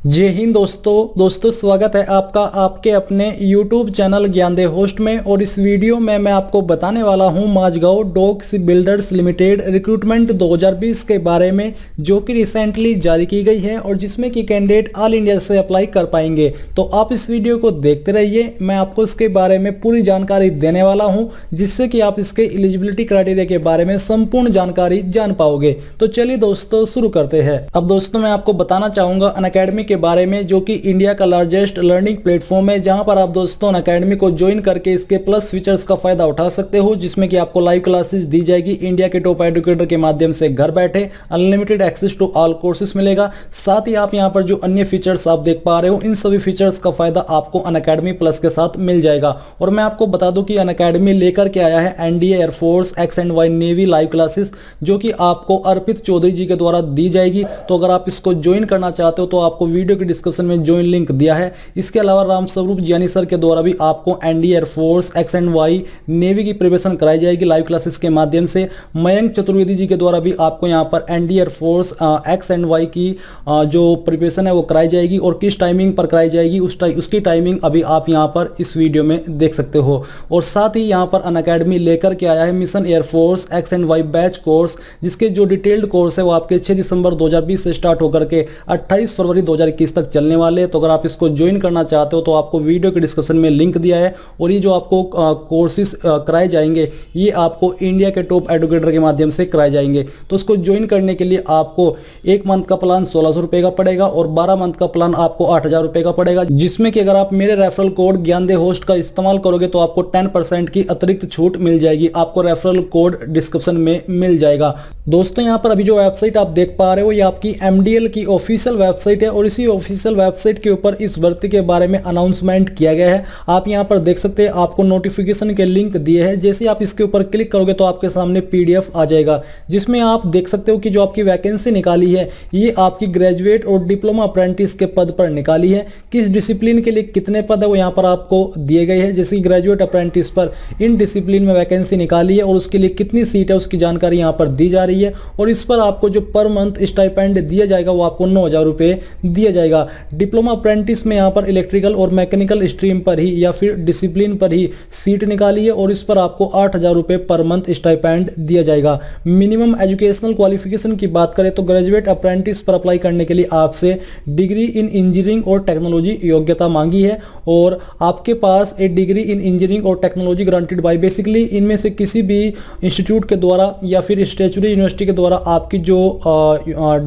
जय हिंद दोस्तों स्वागत है आपका आपके अपने YouTube चैनल ज्ञानदेव होस्ट में। और इस वीडियो में मैं आपको बताने वाला हूं Mazagon docks builders limited recruitment 2020 के बारे में, जो कि रिसेंटली जारी की गई है और जिसमें कि कैंडिडेट ऑल इंडिया से अप्लाई कर पाएंगे। तो आप इस वीडियो को देखते रहिए, मैं आपको इसके बारे में पूरी जानकारी देने वाला हूँ, जिससे कि आप इसके एलिजिबिलिटी क्राइटेरिया के बारे में संपूर्ण जानकारी जान पाओगे। तो चलिए दोस्तों शुरू करते हैं। अब दोस्तों मैं आपको बताना चाहूंगा अनअकैडमी के बारे में, जो कि इंडिया का लार्जेस्ट लर्निंग प्लेटफॉर्म है, जहां पर आप दोस्तों अनअकैडमी को ज्वाइन करके इसके प्लस फीचर्स का फायदा उठा सकते हो, जिसमें कि आपको लाइव क्लासेस दी जाएगी इंडिया के टॉप एजुकेटर के माध्यम से घर बैठे, unlimited access to all courses मिलेगा। साथ ही आप यहां पर जो अन्य फीचर्स आप देख पा रहे हो, इन सभी फीचर्स का फायदा आपको अनअकैडमी प्लस के साथ मिल जाएगा। और मैं आपको बता दूं कि अनअकैडमी लेकर के आया है NDA, air force, X and Y navy live classes, जो कि आपको अर्पित चौधरी जी के द्वारा दी जाएगी। तो अगर आप इसको ज्वाइन करना चाहते हो तो आपको वीडियो के डिस्क्रिप्शन में ज्वाइन लिंक दिया है। इसके अलावा रामस्वरूप जियानी सर के द्वारा भी आपको NDA, air force, X and Y navy की प्रिपरेशन कराई जाएगी लाइव क्लासेस के माध्यम से। मयंक चतुर्वेदी जी के द्वारा भी आपको यहां पर NDA, air force, X and Y की जो प्रिपरेशन है वो कराई जाएगी। और किस टाइमिंग पर कराई जाएगी उसकी टाइमिंग अभी आप यहां पर इस वीडियो में देख सकते हो। और साथ ही यहां पर अनअकैडमी लेकर के आया है mission air force X and Y batch course, जिसके जो डिटेल्ड कोर्स है वो आपके 6 दिसंबर 2020 से स्टार्ट होकर के 28 फरवरी 2021 तक चलने वाले। तो अगर आप इसको ज्वाइन करना चाहते हो तो आपको वीडियो के डिस्क्रिप्शन में लिंक दिया है। और ये जो आपको कोर्सेज कराए जाएंगे ये आपको इंडिया के टॉप एजुकेटर के माध्यम से कराए जाएंगे। तो इसको ज्वाइन करने के लिए आपको 1 मंथ का प्लान 1600 रुपए का पड़ेगा और 12 मंथ का प्लान आपको 8000 रुपए का पड़ेगा, जिसमें कि अगर आप मेरे रेफरल कोड ज्ञानदेव होस्ट का इस्तेमाल करोगे तो आपको 10% की अतिरिक्त छूट मिल जाएगी। आपको रेफरल कोड डिस्क्रिप्शन में मिल जाएगा। दोस्तों यहाँ पर अभी जो वेबसाइट आप देख पा रहे हो ये आपकी एमडीएल की ऑफिशियल वेबसाइट है, और इसी ऑफिशियल वेबसाइट के ऊपर इस भर्ती के बारे में अनाउंसमेंट किया गया है। आप यहाँ पर देख सकते हैं, आपको नोटिफिकेशन के लिंक दिए हैं। जैसे आप इसके ऊपर क्लिक करोगे तो आपके सामने पीडीएफ आ जाएगा, जिसमें आप देख सकते हो कि जो आपकी वैकेंसी निकाली है ये आपकी ग्रेजुएट और डिप्लोमा अप्रेंटिस के पद पर निकाली है। किस डिसिप्लिन के लिए कितने पद है वो यहाँ पर आपको दिए गए हैं। जैसे ग्रेजुएट अप्रेंटिस पर इन डिसिप्लिन में वैकेंसी निकाली है और उसके लिए कितनी सीट है उसकी जानकारी यहाँ पर दी जा रही है। और इस पर आपको जो पर मंथ स्टाइपेंड दिया जाएगा वो आपको 9000 रुपए दिया जाएगा। डिप्लोमा अप्रेंटिस में यहाँ पर इलेक्ट्रिकल और मैकेनिकल स्ट्रीम पर ही या फिर डिसिप्लिन पर ही सीट निकाली है और इस पर आपको 8000 रुपए पर मंथ स्टाइपेंड दिया जाएगा। मिनिमम एजुकेशनल क्वालिफिकेशन की बात करें तो ग्रेजुएट अप्रेंटिस पर अप्लाई करने के लिए आपसे डिग्री इन इंजीनियरिंग और टेक्नोलॉजी योग्यता मांगी है, और आपके पास एक डिग्री इन इंजीनियरिंग और टेक्नोलॉजी ग्रांटेड बाय, बेसिकली इनमें से किसी भी इंस्टीट्यूट के द्वारा या फिर स्टैट्यूटरी यूनिवर्सिटी के द्वारा आपकी जो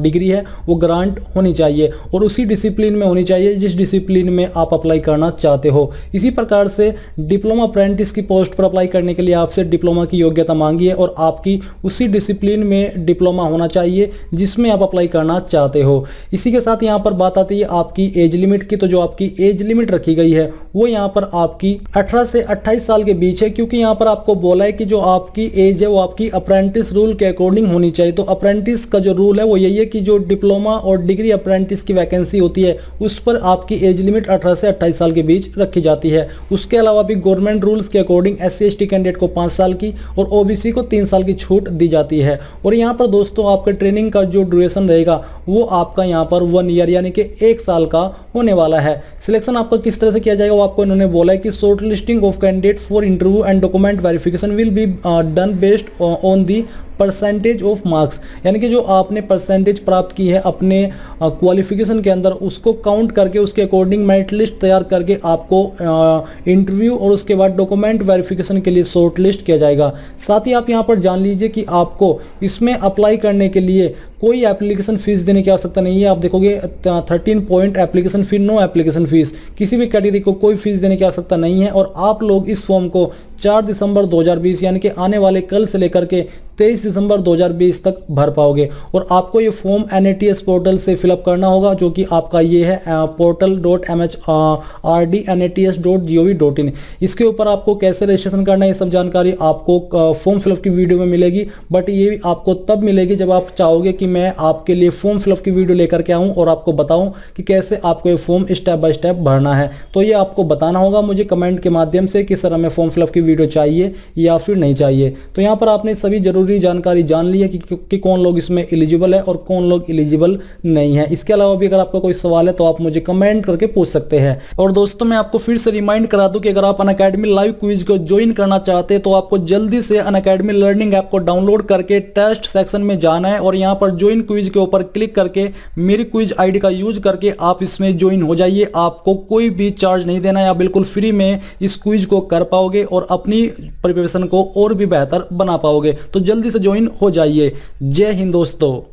डिग्री है वो ग्रांट होनी चाहिए और उसी डिसिप्लिन में होनी चाहिए जिस डिसिप्लिन में आप अप्लाई करना चाहते हो। इसी प्रकार से डिप्लोमा अप्रेंटिस की पोस्ट पर अप्लाई करने के लिए आपसे डिप्लोमा की योग्यता मांगी है और आपकी उसी डिसिप्लिन में डिप्लोमा होना चाहिए जिसमें आप अप्लाई करना चाहते हो। इसी के साथ यहाँ पर बात आती है आपकी एज लिमिट की। तो जो आपकी एज लिमिट रखी गई है वो यहाँ पर आपकी 18 से 28 साल के बीच है, क्योंकि यहाँ पर आपको बोला है कि जो आपकी एज है वो आपकी अप्रेंटिस रूल के अकॉर्डिंग होनी चाहिए। तो अप्रेंटिस का जो रूल है वो यही है कि जो डिप्लोमा और डिग्री अप्रेंटिस की वैकेंसी होती है उस पर आपकी एज लिमिट 18 से 28 साल के बीच रखी जाती है। उसके अलावा भी गवर्नमेंट रूल्स के अकॉर्डिंग SC/ST कैंडिडेट को 5 साल की और OBC को 3 साल की छूट दी जाती है। और यहाँ पर दोस्तों आपके ट्रेनिंग का जो ड्यूरेशन रहेगा वो आपका यहाँ पर 1 ईयर यानी कि 1 साल का होने वाला है। सिलेक्शन आपका किस तरह से किया जाएगा वो आपको इन्होंने बोला है कि short listing of candidate for interview and document verification will be done based on the percentage of marks, यानी कि जो आपने परसेंटेज प्राप्त की है अपने क्वालिफिकेशन के अंदर उसको काउंट करके उसके अकॉर्डिंग मेरिट लिस्ट तैयार करके आपको इंटरव्यू और उसके बाद डॉक्यूमेंट वेरिफिकेशन के लिए शॉर्ट लिस्ट किया जाएगा। साथ ही आप यहाँ पर जान लीजिए कि आपको इसमें अप्लाई करने के लिए कोई एप्लीकेशन फीस देने की आवश्यकता नहीं है। आप देखोगे 13 point application fee, no application fees, किसी भी कैटेगरी को कोई फीस देने की आवश्यकता नहीं है। और आप लोग इस फॉर्म को 4 दिसंबर 2020 यानी कि आने वाले कल से लेकर के 23 दिसंबर 2020 तक भर पाओगे। और आपको ये फॉर्म NATS पोर्टल से फिलअप करना होगा, जो कि आपका ये है portal.mhrd.nats.gov.in। इसके ऊपर आपको कैसे रजिस्ट्रेशन करना है ये सब जानकारी आपको फॉर्म फिलअप की वीडियो में मिलेगी, बट ये आपको तब मिलेगी जब आप चाहोगे कि मैं आपके लिए फॉर्म फिलअप की वीडियो लेकर के आऊँ और आपको बताऊँ कि कैसे आपको ये फॉर्म स्टेप बाय स्टेप भरना है। तो ये आपको बताना होगा मुझे कमेंट के माध्यम से कि सर हमें फॉर्म फिलअप की वीडियो चाहिए या फिर नहीं चाहिए। तो यहाँ पर आपने सभी जरूरी जानकारी जान ली है कि कौन लोग इसमें एलिजिबल है और कौन लोग एलिजिबल नहीं है। इसके अलावा भी अगर आपका कोई सवाल है तो आप मुझे कमेंट करके पूछ सकते हैं। और दोस्तों मैं आपको फिर से रिमाइंड करा दूं कि अगर आप अनअकैडमी लाइव क्विज को ज्वाइन करना चाहते हैं तो आपको जल्दी से अनअकैडमी लर्निंग ऐप को डाउनलोड करके टेस्ट सेक्शन में जाना है और यहाँ पर ज्वाइन क्विज के ऊपर क्लिक करके मेरी क्विज आईडी का यूज करके आप इसमें ज्वाइन हो जाइए। आपको कोई भी चार्ज नहीं देना है, आप बिल्कुल फ्री में इस क्विज को कर पाओगे और अपनी प्रिपरेशन को और भी बेहतर बना पाओगे। तो जल्दी से ज्वाइन हो जाइए। जय हिंद दोस्तों।